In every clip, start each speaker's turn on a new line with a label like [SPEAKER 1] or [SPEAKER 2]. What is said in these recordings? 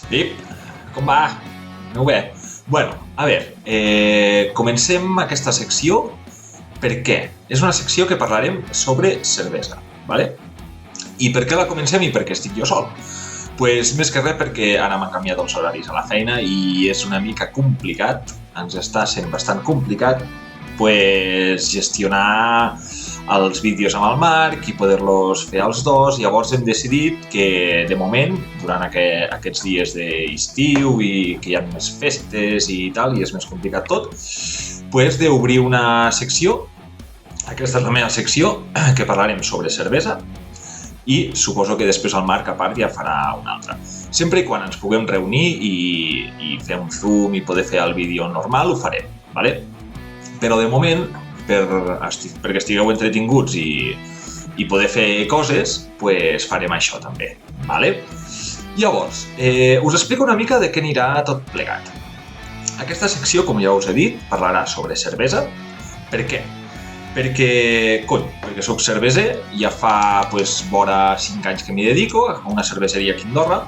[SPEAKER 1] Pip, com va? Aneu bé? Bueno, a veure, comencem aquesta secció. Per què? És una secció que parlarem sobre cervesa, ¿vale? I per què la comencem i per què estic jo sol? Pues més que res perquè ara m'han canviat els horaris a la feina i és una mica complicat, ens està sent bastant complicat, pues gestionar els vídeos amb el Marc i poder-los fer els dos. Llavors hem decidit que, de moment, durant aquests dies d'estiu i que hi ha més festes i tal, i és més complicat tot, pues d'obrir una secció. Aquesta és la meva secció, que parlarem sobre cervesa, i suposo que després el Marc, a part, ja farà una altra. Sempre i quan ens puguem reunir i fer un Zoom i poder fer el vídeo normal, ho farem, ¿vale? Però de moment, perquè estigueu entretinguts i poder fer coses, pues farem això també, ¿vale? Llavors, us explico una mica de què anirà tot plegat. Aquesta secció, com ja us he dit, parlarà sobre cervesa. Per què? Perquè soc cerveser, ja fa vora 5 anys que m'hi dedico a una cerveseria aquí a Andorra,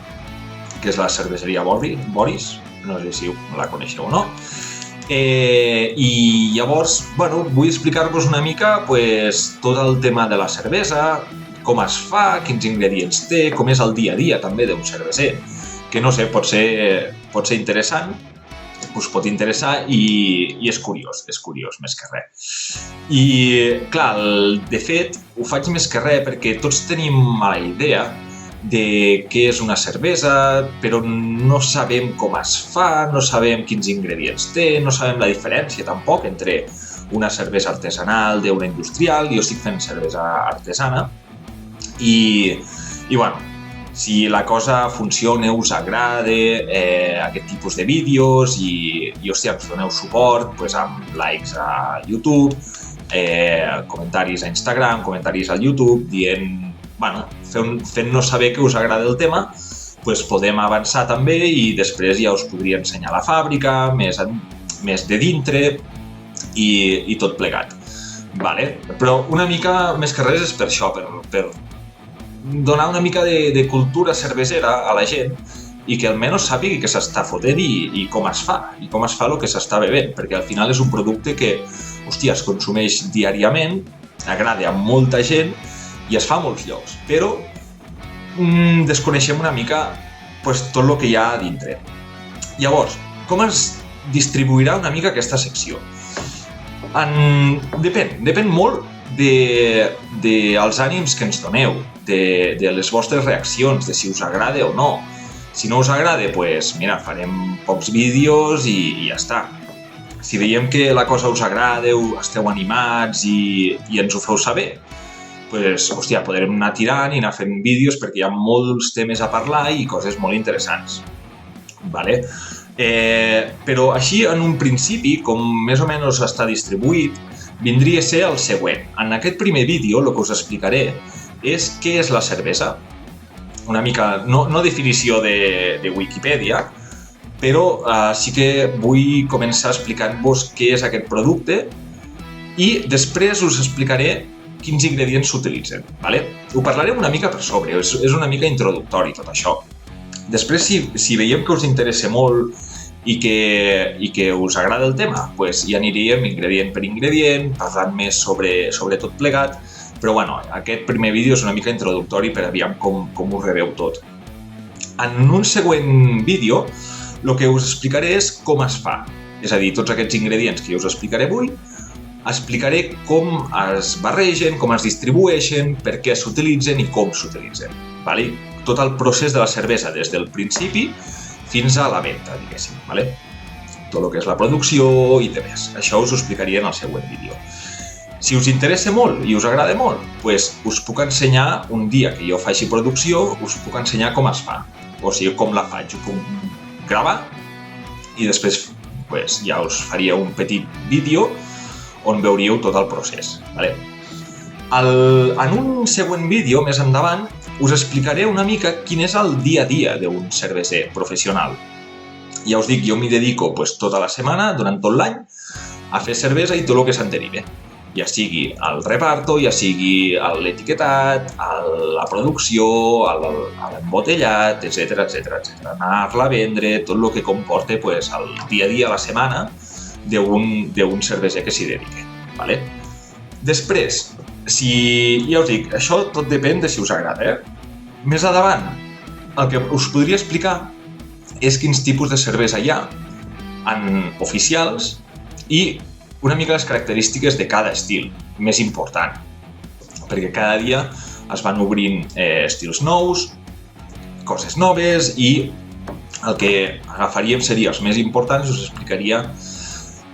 [SPEAKER 1] que és la cerveseria Boris, no sé si la coneixeu o no. I llavors, bueno, vull explicar-vos una mica tot el tema de la cervesa, com es fa, quins ingredients té, com és el dia a dia també d'un cerveser, que no sé, pot ser interessant, us pot interessar i és curiós més que res. I clar, de fet, ho faig més que res perquè tots tenim mala idea de què és una cervesa, però no sabem com es fa, no sabem quins ingredients té, no sabem la diferència tampoc entre una cervesa artesanal d'una industrial. Jo estic fent cervesa artesana i bueno, si la cosa funciona, us agrada aquest tipus de vídeos i hòstia, ens doneu suport amb likes a YouTube, comentaris a Instagram, comentaris al YouTube, dient, bueno, fent-nos saber que us agrada el tema, podem avançar també i després ja us podria ensenyar la fàbrica, més de dintre i tot plegat. Vale? Però una mica més que res és per això, per donar una mica de cultura cervesera a la gent i que almenys sàpiga que s'està fotent i com es fa el que s'està bevent, perquè al final és un producte que, hòstia, es consumeix diàriament, agrada a molta gent i es fa a molts llocs, però desconeixem una mica tot el que hi ha a dintre. Llavors, com es distribuirà una mica aquesta secció? Depèn molt dels ànims que ens doneu, de les vostres reaccions, de si us agrada o no. Si no us agrada, mira, farem pocs vídeos i ja està. Si veiem que la cosa us agrada, esteu animats i ens ho feu saber, hòstia, podrem anar tirant i anar fent vídeos perquè hi ha molts temes a parlar i coses molt interessants. Vale? Però així, en un principi, com més o menys està distribuït, vindria a ser el següent. En aquest primer vídeo, el que us explicaré és què és la cervesa. Una mica, no definició de Wikipedia, però sí que vull començar explicant-vos què és aquest producte i després us explicaré quins ingredients s'utilitzen. Vale? Ho parlaré una mica per sobre, és una mica introductori tot això. Després, si veiem que us interessa molt i que us agrada el tema, ja aniríem ingredient per ingredient, parlant més sobre tot plegat, però bueno, aquest primer vídeo és una mica introductori per aviam com ho rebeu tot. En un següent vídeo, el que us explicaré és com es fa, és a dir, tots aquests ingredients que jo us explicaré avui, explicaré com es barregen, com es distribueixen, per què s'utilitzen i com s'utilitzen. Vale? Tot el procés de la cervesa, des del principi fins a la venda, diguéssim. Vale? Tot el que és la producció i demés. Això us ho explicaria en el següent vídeo. Si us interessa molt i us agrada molt, us puc ensenyar un dia que jo faci producció, us puc ensenyar com es fa. O sigui, com la faig. Ho puc gravar i després ja us faria un petit vídeo on veuríeu tot el procés. Vale? En un següent vídeo, més endavant, us explicaré una mica quin és el dia a dia d'un cerveser professional. Ja us dic, jo m'hi dedico tota la setmana, durant tot l'any, a fer cervesa i tot el que se'n deriva. ja sigui el reparto, ja sigui l'etiquetat, la producció, l'embotellat, etc. Anar-la a vendre, tot el que comporta el dia a dia, la setmana, d'un cerveser que s'hi dediqui. Vale? Després, ja us dic, això tot depèn de si us agrada. Més endavant, el que us podria explicar és quins tipus de cervesa hi ha oficials i una mica les característiques de cada estil, més important, perquè cada dia es van obrint estils nous, coses noves, i el que agafaríem seria els més importants i us explicaria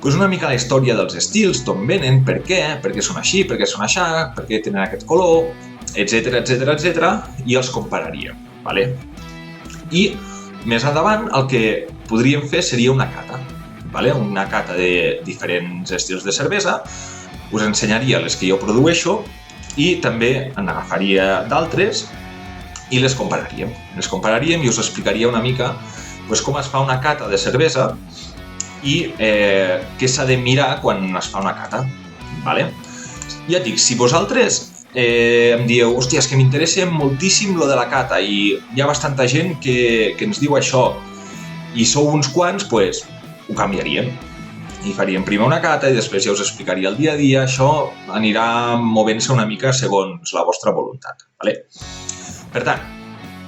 [SPEAKER 1] una mica la història dels estils, d'on venen, per què són així, per què són així, per què tenen aquest color, etc. I els compararíem. Vale? I més endavant el que podríem fer seria una cata. Vale? Una cata de diferents estils de cervesa, us ensenyaria les que jo produeixo i també en agafaria d'altres i les compararíem. Les compararíem i us explicaria una mica com es fa una cata de cervesa i què s'ha de mirar quan es fa una cata. Vale? Ja et dic, si vosaltres em dieu, hòstia, és que m'interessa moltíssim lo de la cata i hi ha bastanta gent que ens diu això i sou uns quants, doncs ho canviaríem i faríem primer una cata i després ja us explicaria el dia a dia. Això anirà movent-se una mica segons la vostra voluntat. Vale? Per tant,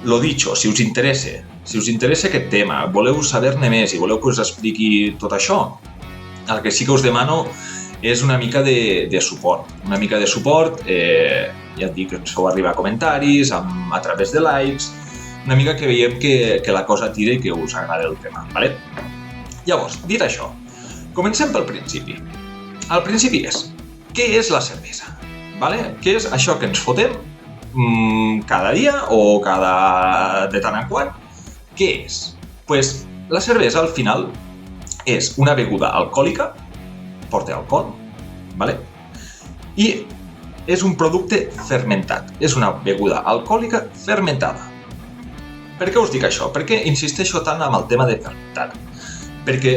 [SPEAKER 1] lo dicho, si us interessa aquest tema, voleu saber-ne més i voleu que us expliqui tot això, el que sí que us demano és una mica de suport. Una mica de suport, ja et dic, ens feu arribar comentaris, a través de likes, una mica que veiem que la cosa tira i que us agrada el tema. Vale? Llavors, dit això, comencem pel principi. El principi és, què és la cervesa? Vale? Què és això que ens fotem cada dia o de tant en quant? Què és? Pues la cervesa al final és una beguda alcohòlica, porta alcohol, ¿vale? I és un producte fermentat, és una beguda alcohòlica fermentada. Per què us dic això? Per què insisteixo tant en el tema de fermentat? Perquè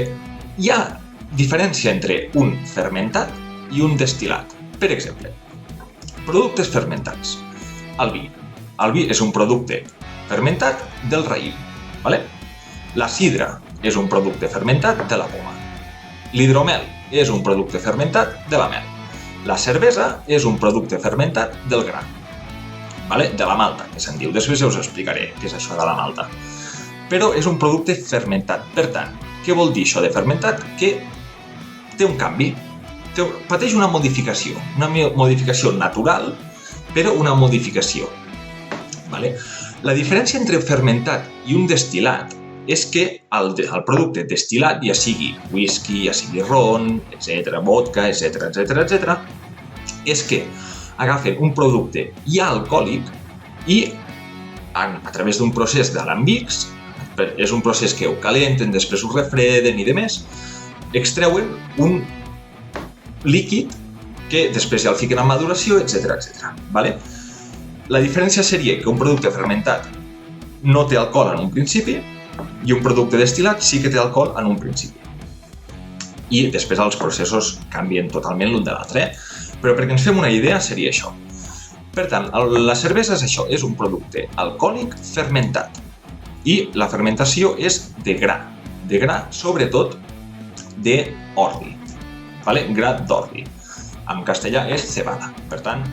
[SPEAKER 1] hi ha diferència entre un fermentat i un destil·lat. Per exemple, productes fermentats. El vi. El vi és un producte fermentat del raïm. Vale? La sidra és un producte fermentat de la poma. L'hidromel és un producte fermentat de la mel. La cervesa és un producte fermentat del gra. Vale? De la malta, que se'n diu. Després ja us explicaré què és això de la malta. Però és un producte fermentat. Per tant, què vol dir això de fermentat? Que té un canvi. Pateix una modificació natural, però una modificació. Vale? La diferència entre fermentat i un destil·lat és que el producte destil·lat, ja sigui whisky, ja sigui ron, etc., vodka, etc., és que agafen un producte ja alcohòlic i a través d'un procés d'alambics, és un procés que ho calenten, després ho refreden i demés, extreuen un líquid que després ja el fiquen en maduració, etc. Vale? La diferència seria que un producte fermentat no té alcohol en un principi i un producte destil·lat sí que té alcohol en un principi. I després els processos canvien totalment l'un de l'altre, però perquè ens fem una idea seria això. Per tant, la cervesa és això, és un producte alcohòlic fermentat i la fermentació és de gra sobretot d'ordi, vale? Gra d'ordi. En castellà és cebada, per tant,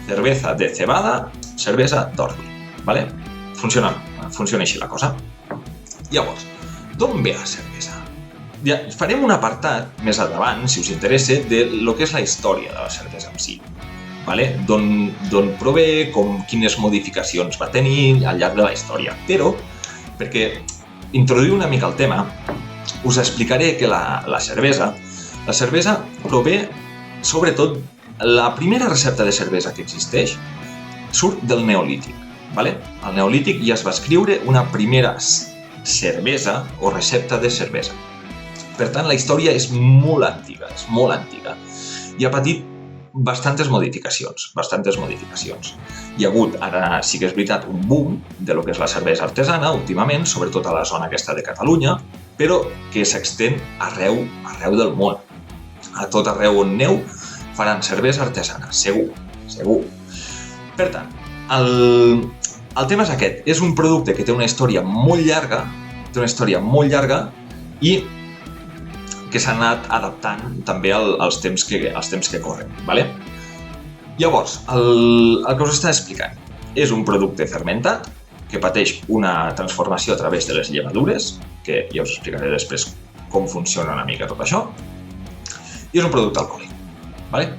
[SPEAKER 1] cerveza de cebada, cervesa d'ordi, vale? Funciona així la cosa. Llavors, d'on ve la cervesa? Ja farem un apartat més endavant, si us interessa, de lo que és la història de la cervesa en si, vale? D'on prové, quines modificacions va tenir al llarg de la història. Però, perquè introduir una mica el tema, us explicaré que la cervesa prové, sobretot, la primera recepta de cervesa que existeix surt del Neolític. Vale? Al Neolític ja es va escriure una primera cervesa o recepta de cervesa. Per tant, la història és molt antiga, i ha patit bastantes modificacions. Hi ha hagut, ara sí que és veritat, un boom de lo que és la cervesa artesana últimament, sobretot a la zona aquesta de Catalunya, però que s'extén arreu del món. A tot arreu on aneu faran cervesa artesana, segur. Per tant, el tema és aquest. És un producte que té una història molt llarga, i que s'ha anat adaptant també als temps que corren. Vale? Llavors, el que us està explicant és un producte fermentat que pateix una transformació a través de les llevadures, que ja us explicaré després com funciona una mica tot això, i és un producte alcohòlic. Vale?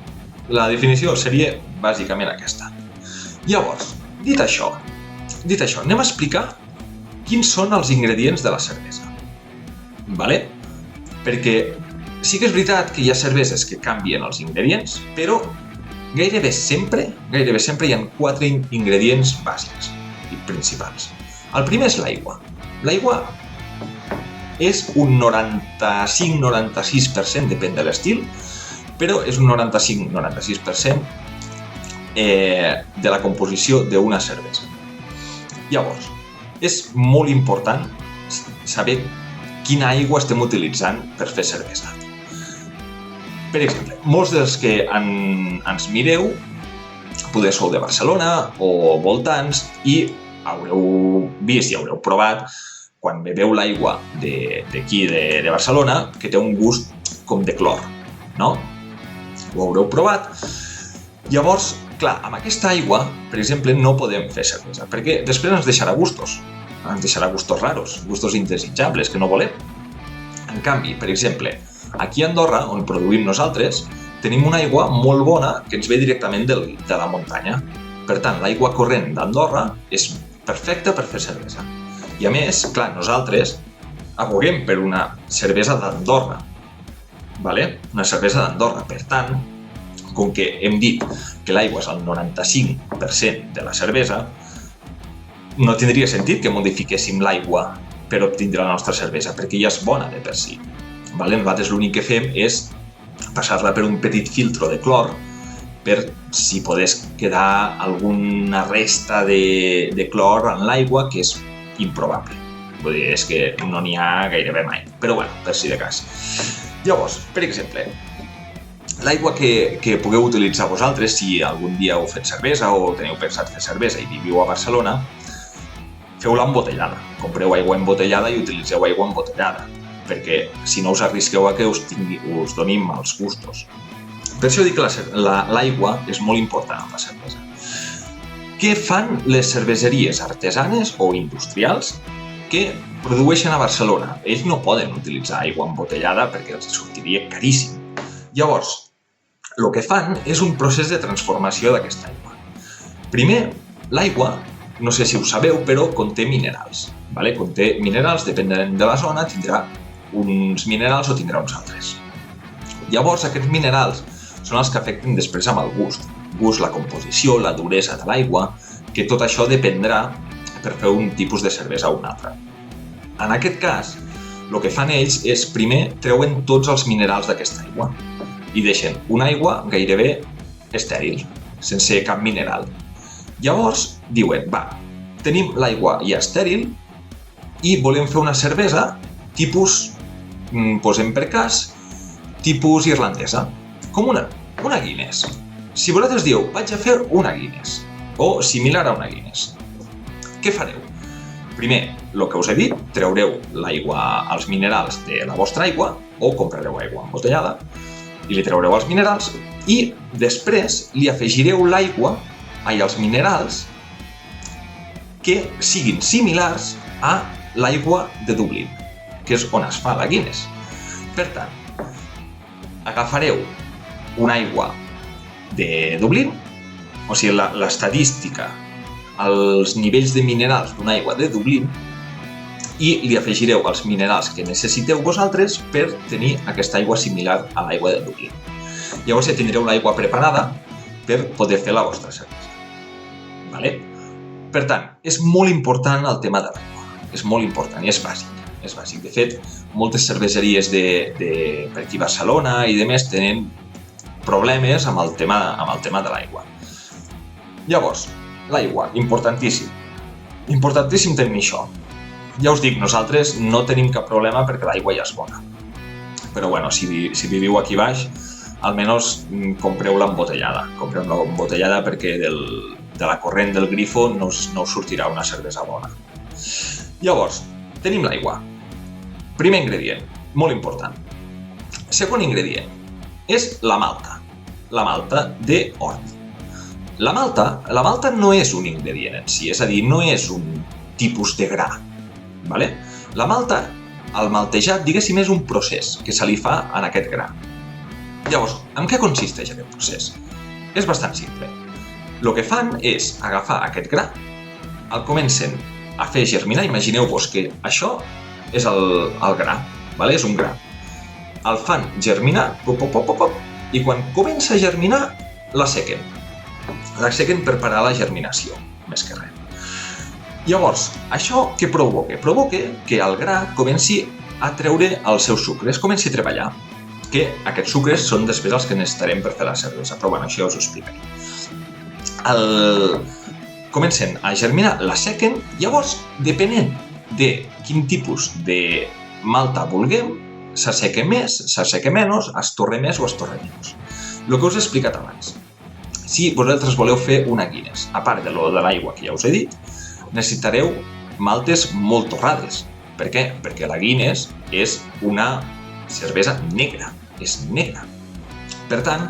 [SPEAKER 1] La definició seria bàsicament aquesta. Llavors, dit això, anem a explicar quins són els ingredients de la cervesa. Vale? Perquè sí que és veritat que hi ha cerveses que canvien els ingredients, però gairebé sempre hi ha 4 ingredients bàsics i principals. El primer és l'aigua. L'aigua és un 95-96%, depèn de l'estil, però és un 95-96% de la composició d'una cervesa. Llavors, és molt important saber quina aigua estem utilitzant per fer cervesa. Per exemple, molts dels que ens mireu poder sou de Barcelona o voltants i haureu vist i haureu provat quan beveu l'aigua d'aquí de Barcelona que té un gust com de clor, no? Ho haureu provat. Llavors, clar, amb aquesta aigua, per exemple, no podem fer cervesa, perquè després ens deixarà gustos raros, gustos indesitjables que no volem. En canvi, per exemple, aquí a Andorra, on produïm nosaltres, tenim una aigua molt bona que ens ve directament de la muntanya. Per tant, l'aigua corrent d'Andorra és perfecta per fer cervesa. I a més, clar, nosaltres aboguem per una cervesa d'Andorra. Vale? Una cervesa d'Andorra. Per tant, com que hem dit que l'aigua és el 95% de la cervesa, no tindria sentit que modifiquéssim l'aigua per obtindre la nostra cervesa, perquè ja és bona de per si. Vale? Nosaltres l'únic que fem és passar-la per un petit filtro de clor per si podés quedar alguna resta de clor en l'aigua, que és improbable. Vull dir, és que no n'hi ha gairebé mai. Però bueno, per si de cas. Llavors, per exemple, l'aigua que pugueu utilitzar vosaltres, si algun dia heu fet cervesa o teniu pensat fer cervesa i viviu a Barcelona, feu-la embotellada. Compreu aigua embotellada i utilitzeu aigua embotellada, perquè si no us arrisqueu a que us donin mals gustos. Per això dic que l'aigua és molt important en la cervesa. Què fan les cerveseries artesanes o industrials que produeixen a Barcelona? Ells no poden utilitzar aigua embotellada perquè els sortiria caríssim. Llavors, el que fan és un procés de transformació d'aquesta aigua. Primer, l'aigua, no sé si ho sabeu, però conté minerals. Vale? Conté minerals, depenent de la zona, tindrà uns minerals o tindrà uns altres. Llavors, aquests minerals són els que afecten després amb el gust. La composició, la duresa de l'aigua, que tot això dependrà per fer un tipus de cervesa o un altre. En aquest cas, el que fan ells és primer treuen tots els minerals d'aquesta aigua i deixen una aigua gairebé estèril, sense cap mineral. Llavors diuen, tenim l'aigua ja estèril i volem fer una cervesa tipus, posem per cas, tipus irlandesa, com una Guinness. Si vosaltres dieu, vaig a fer una Guinness, o similar a una Guinness, què fareu? Primer, el que us he dit, treureu l'aigua, els minerals de la vostra aigua, o comprareu aigua embotellada, i li treureu els minerals, i després li afegireu els minerals que siguin similars a l'aigua de Dublín, que és on es fa la Guinness. Per tant, agafareu una aigua de Dublín, o sigui, l'estadística, els nivells de minerals d'una aigua de Dublín, i li afegireu els minerals que necessiteu vosaltres per tenir aquesta aigua similar a l'aigua de Dublín. Llavors ja tindreu l'aigua preparada per poder fer la vostra cervesa. Vale? Per tant, és molt important el tema de l'aigua. És molt important i és bàsic. És bàsic. De fet, moltes cerveseries per aquí a Barcelona i demés tenen problemes amb el tema de l'aigua. Llavors, l'aigua, importantíssim. Importantíssim tenir això. Ja us dic, nosaltres no tenim cap problema perquè l'aigua ja és bona. Però bueno, si viviu aquí baix, almenys compreu-la embotellada. Compreu-la embotellada perquè de la corrent del grifo no us sortirà una cervesa bona. Llavors, tenim l'aigua. Primer ingredient, molt important. Segon ingredient és la malta d'ordi. La malta no és un ingredient en si, és a dir, no és un tipus de gra. Vale? La malta, el maltejat, diguéssim, és un procés que se li fa en aquest gra. Llavors, en què consisteix aquest procés? És bastant simple. El que fan és agafar aquest gra, el comencen a fer germinar. Imagineu-vos que això és el gra, vale? És un gra. El fan germinar, i quan comença a germinar, l'assequen. L'assequen per parar la germinació, més que res. Llavors, això què provoca? Provoca que el gra comenci a treure els seus sucres, comenci a treballar, que aquests sucres són després els que necessitarem per fer la cervesa, però bueno, això ja us ho explicaré. Comencen a germinar, l'assequen, llavors, depenent de quin tipus de malta vulguem, s'asseca més, s'asseca menys, es torra més o es torra menys. El que us he explicat abans. Si vosaltres voleu fer una Guinness, a part de l'aigua que ja us he dit, necessitareu maltes molt torrades. Per què? Perquè la Guinness és una cervesa negra, és negra. Per tant,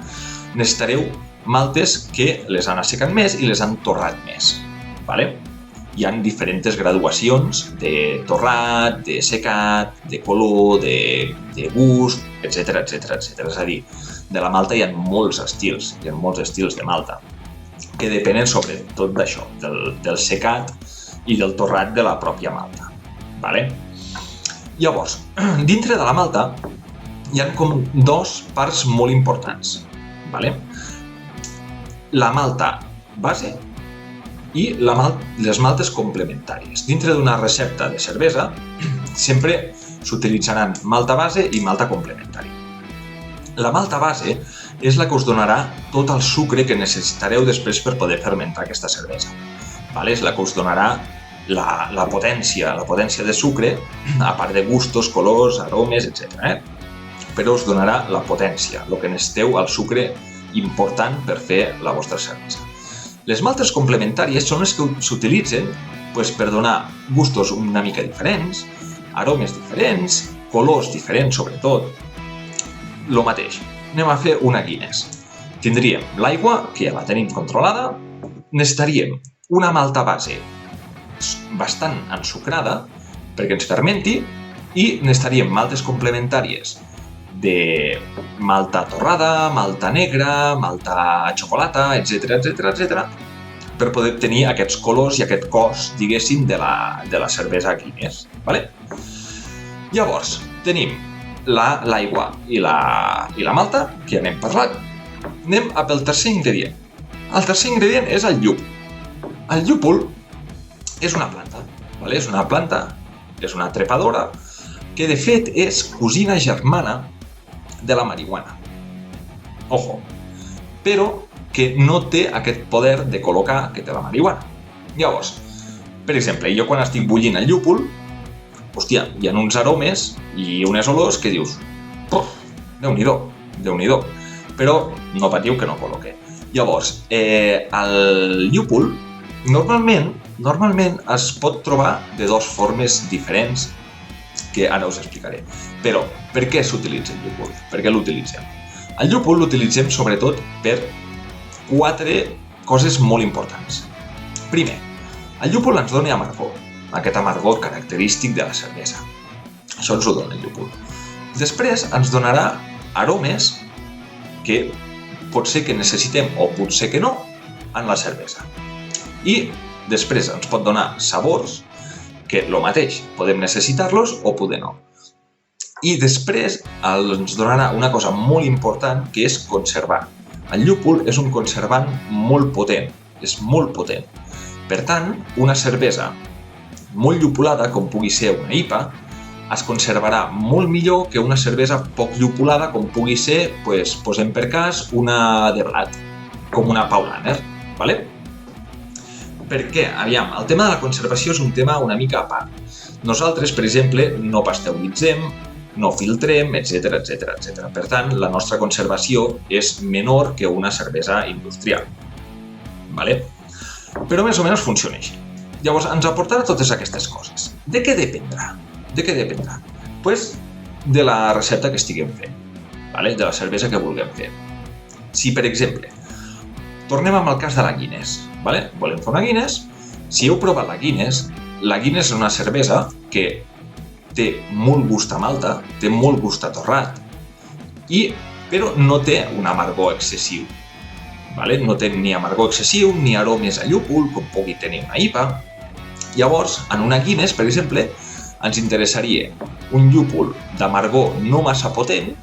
[SPEAKER 1] necessitareu maltes que les han assecat més i les han torrat més. Vale? Hi ha diferents graduacions de torrat, de secat, de color, de gust, etc. És a dir, de la malta hi ha molts estils, de malta, que depenen sobretot d'això, del secat i del torrat de la pròpia malta. Vale? Llavors, dintre de la malta hi ha com dos parts molt importants. Vale? La malta base i les maltes complementàries. Dintre d'una recepta de cervesa sempre s'utilitzaran malta base i malta complementària. La malta base és la que us donarà tot el sucre que necessitareu després per poder fermentar aquesta cervesa. És la que us donarà la potència de sucre, a part de gustos, colors, aromes, etc. Però us donarà la potència, el que necessiteu, el sucre important per fer la vostra cervesa. Les maltes complementàries són les que s'utilitzen per donar gustos una mica diferents, aromes diferents, colors diferents sobretot. Lo mateix, anem a fer una Guinness. Tindríem l'aigua, que ja la tenim controlada, necessitaríem una malta base bastant ensucrada perquè ens fermenti i necessitaríem maltes complementàries de malta torrada, malta negra, malta xocolata, etc. per poder tenir aquests colors i aquest cos, diguéssim, de la cervesa Guinness. Vale? Llavors, tenim l'aigua i la malta, que ja n'hem parlat. Anem pel tercer ingredient. El tercer ingredient és el llúpol. El llúpol és una planta. És una planta, és una trepadora, que de fet és cosina germana de la marihuana. Ojo! Però que no té aquest poder de col·locar que té la marihuana. Llavors, per exemple, jo quan estic bullint el llúpol, hòstia, hi ha uns aromes i unes olors que dius, Déu-n'hi-do, però no patiu que no col·loque. Llavors, el llúpol normalment es pot trobar de dues formes diferents que ara us explicaré. Però, per què s'utilitza el llúpol? Per què l'utilitzem? El llúpol l'utilitzem sobretot per 4 coses molt importants. Primer, el llúpol ens dona amargor, aquest amargor característic de la cervesa. Això ens ho dona el llúpol. Després ens donarà aromes que pot ser que necessitem o pot ser que no en la cervesa. I després ens pot donar sabors que el mateix, podem necessitar-los o poder no. I després ens donarà una cosa molt important que és conservar. El llúpol és un conservant molt potent, és molt potent. Per tant, una cervesa molt llupolada, com pugui ser una IPA, es conservarà molt millor que una cervesa poc llupolada, com pugui ser, posem per cas, una de blat, com una Paulaner. Vale? Perquè, aviam, el tema de la conservació és un tema una mica a part. Nosaltres, per exemple, no pasteuritzem, no filtrem, etc etc etc. Per tant, la nostra conservació és menor que una cervesa industrial. Vale? Però més o menys funciona així. Llavors, ens aportarà totes aquestes coses. De què dependrà? De què dependrà? Pues de la recepta que estiguem fent, vale? De la cervesa que vulguem fer. Si, per exemple, tornem amb el cas de la Guinness, vale? Volem fer una Guinness. Si heu provat la Guinness és una cervesa que té molt gust a malta, té molt gust a torrat, però no té un amargor excessiu. Vale? No té ni amargor excessiu ni aromes a llúpol, com pugui tenir una IPA. Llavors, en una Guinness, per exemple, ens interessaria un llúpol d'amargor no massa potent,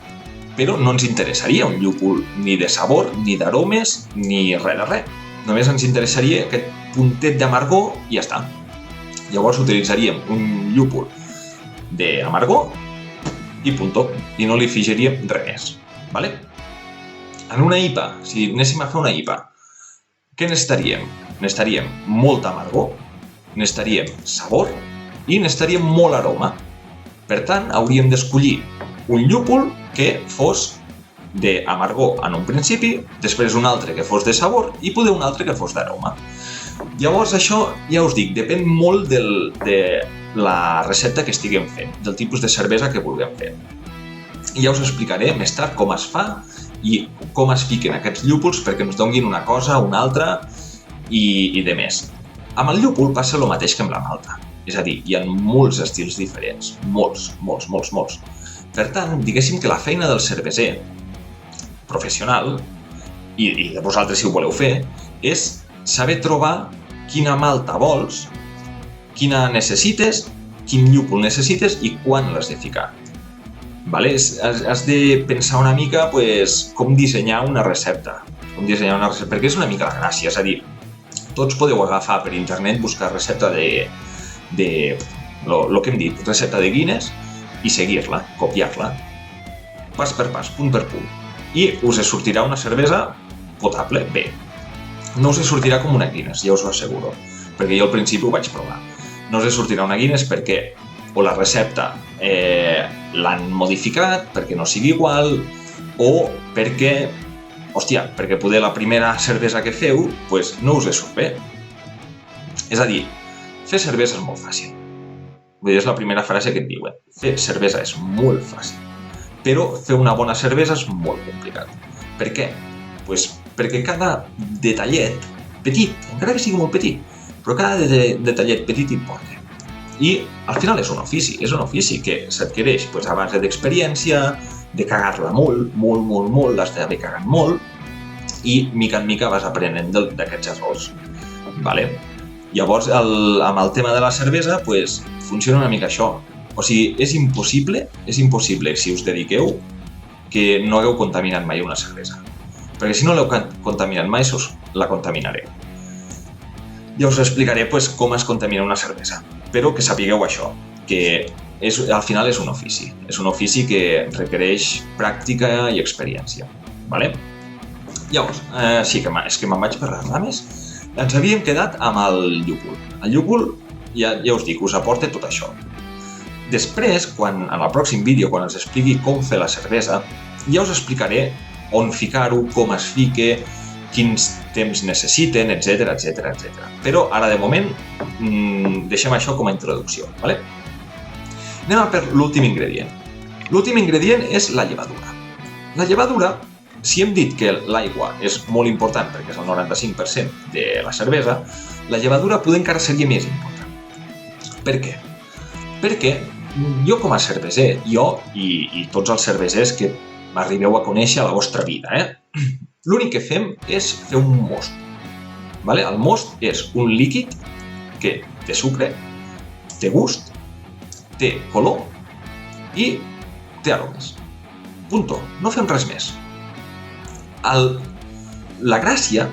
[SPEAKER 1] però no ens interessaria un llúpol ni de sabor, ni d'aromes, ni res de res. Només ens interessaria aquest puntet d'amargor i ja està. Llavors utilitzaríem un llúpol d'amargor i punto, i no li fijaríem res més. Vale? En una IPA, si anéssim a fer una IPA, què necessitaríem? Necessitaríem molt amargor, necessitaríem sabor i necessitaríem molt aroma. Per tant, hauríem d'escollir un llúpol que fos d'amargor en un principi, després un altre que fos de sabor i poder un altre que fos d'aroma. Llavors això, ja us dic, depèn molt de la recepta que estiguem fent, del tipus de cervesa que vulguem fer. I ja us explicaré més tard com es fa i com es fiquen aquests llúpols perquè ens donguin una cosa, una altra i de més. Amb el llúpol passa el mateix que amb la malta. És a dir, hi ha molts estils diferents, molts. Per tant, diguéssim que la feina del cerveser professional, i de vosaltres si ho voleu fer, és saber trobar quina malta vols, quina necessites, quin llúpol necessites i quan l'has de ficar. Vale? Has de pensar una mica com dissenyar una recepta, perquè és una mica la gràcia, és a dir, tots podeu agafar per internet, buscar recepta lo que hem dit, recepta de Guinness i seguir-la, copiar-la, pas per pas, punt per punt. I us sortirà una cervesa potable, bé. No us sortirà com una Guinness, ja us ho asseguro, perquè jo al principi ho vaig provar. No us sortirà una Guinness perquè o la recepta l'han modificat perquè no sigui igual o perquè poder la primera cervesa que feu no us surt bé. És a dir, fer cervesa és molt fàcil. És la primera frase que et diuen. Fer cervesa és molt fàcil, però fer una bona cervesa és molt complicat. Per què? Perquè cada detallet petit, encara que sigui molt petit, però cada detallet petit importa. I al final és un ofici que s'adquireix a base d'experiència, de cagar-la molt, l'has d'haver cagant molt, i mica en mica vas aprenent d'aquests errors. Vale? Llavors, amb el tema de la cervesa, funciona una mica això. O sigui, és impossible, si us dediqueu, que no hagueu contaminat mai una cervesa. Perquè si no l'heu contaminat mai, la contaminareu. Ja us explicaré com es contamina una cervesa, però que sapigueu això, que al final és un ofici. És un ofici que requereix pràctica i experiència. Vale? Llavors, sí que és que me'n vaig per les rames. Ens havíem quedat amb el llúpol. El llúpol, ja us dic, us aporta tot això. Després, en el pròxim vídeo, quan us expliqui com fer la cervesa, ja us explicaré on ficar-ho, com es fica, quins temps necessiten, etc. Però ara, de moment, deixem això com a introducció. Vale? Anem a per l'últim ingredient. L'últim ingredient és la llevadura. La llevadura, si hem dit que l'aigua és molt important perquè és el 95% de la cervesa, la llevadura poder encara seria més important. Per què? Perquè jo com a cerveser, i tots els cervesers que m'arribeu a conèixer a la vostra vida, l'únic que fem és fer un most. El most és un líquid que té sucre, té gust, té color i té aromes. Punto. No fem res més. La gràcia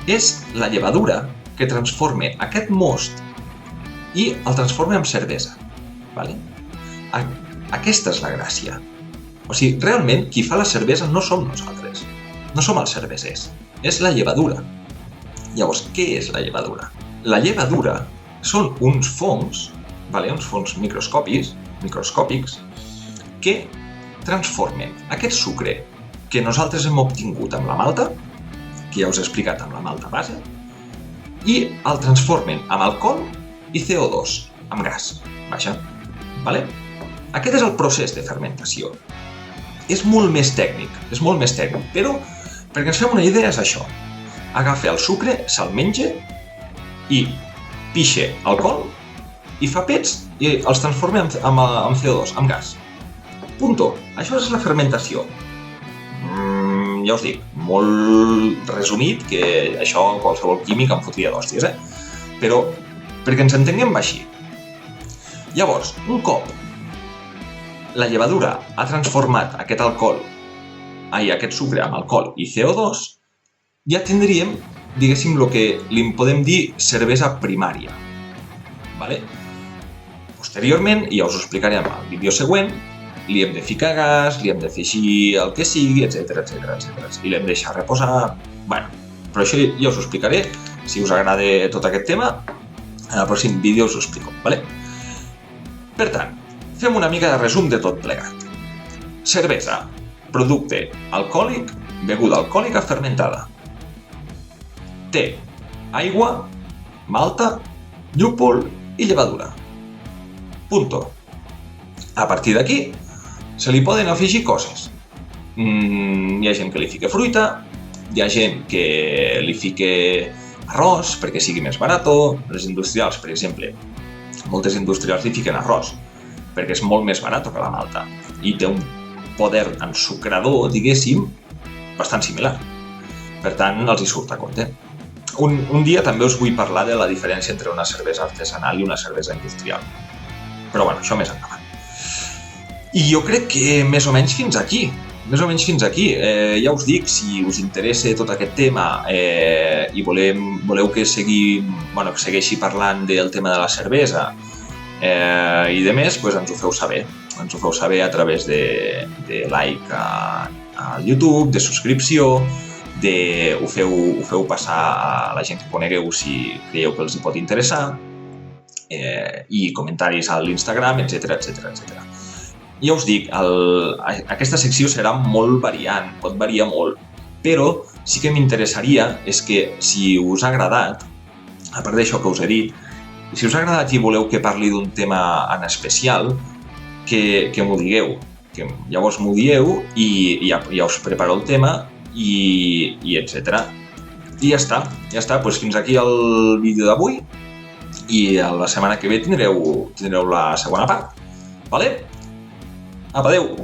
[SPEAKER 1] és la llevadura que transforma aquest most i el transforma en cervesa. Aquesta és la gràcia. O sigui, realment, qui fa la cervesa no som nosaltres. No som els cervesers. És la llevadura. Llavors, què és la llevadura? La llevadura són uns fongs microscòpics, que transformen aquest sucre que nosaltres hem obtingut amb la malta, que ja us he explicat amb la malta base, i el transformen amb alcohol i CO2, amb gas. Vaja, vale? Aquest és el procés de fermentació. És molt més tècnic, però perquè ens fem una idea és això. Agafa el sucre, se'l menja i pixa alcohol i fa pets i els transforma amb CO2, amb gas. Punto. Això és la fermentació. Ja us dic, molt resumit, que això qualsevol químic em fotria d'hòsties, Però perquè ens entenguem així. Llavors, un cop la llevadura ha transformat aquest sucre amb alcohol i CO2, ja tindríem, diguéssim, el que li podem dir cervesa primària. Vale? Posteriorment, ja us ho explicaré en el vídeo següent, li hem de ficar gas, li hem de afegir el que sigui, etc. I l'hem de deixar reposar. Bueno, però això ja us ho explicaré. Si us agrada tot aquest tema, en el pròxim vídeo us ho explico. Vale? Per tant, fem una mica de resum de tot plegat. Cervesa, producte alcohòlic, beguda alcohòlica fermentada. Té aigua, malta, llúpol i llevadura. Punto. A partir d'aquí, se li poden afegir coses. Hi ha gent que li fica fruita, hi ha gent que li fica arròs perquè sigui més barat. Les industrials, per exemple, moltes industrials li fiquen arròs perquè és molt més barat que la malta i té un poder ensucrador, diguéssim, bastant similar. Per tant, els hi surt a compte. Un dia també us vull parlar de la diferència entre una cervesa artesanal i una cervesa industrial. Però bueno, això més endavant. I jo crec que més o menys fins aquí. Ja us dic, si us interessa tot aquest tema i voleu que segueixi parlant del tema de la cervesa i de més, doncs ens ho feu saber. Ens ho feu saber a través de like a YouTube, de subscripció, ho feu passar a la gent que conegueu si creieu que els hi pot interessar, i comentaris a l'Instagram, etc. Ja us dic, aquesta secció serà molt variant, pot variar molt, però sí que m'interessaria és que si us ha agradat, a part d'això que us he dit, si us ha agradat i voleu que parli d'un tema en especial, que m'ho digueu. Llavors m'ho dieu i ja us preparo el tema i etc. I ja està. Doncs fins aquí el vídeo d'avui i la setmana que ve tindreu la segona part. Vale? Apa, adeu!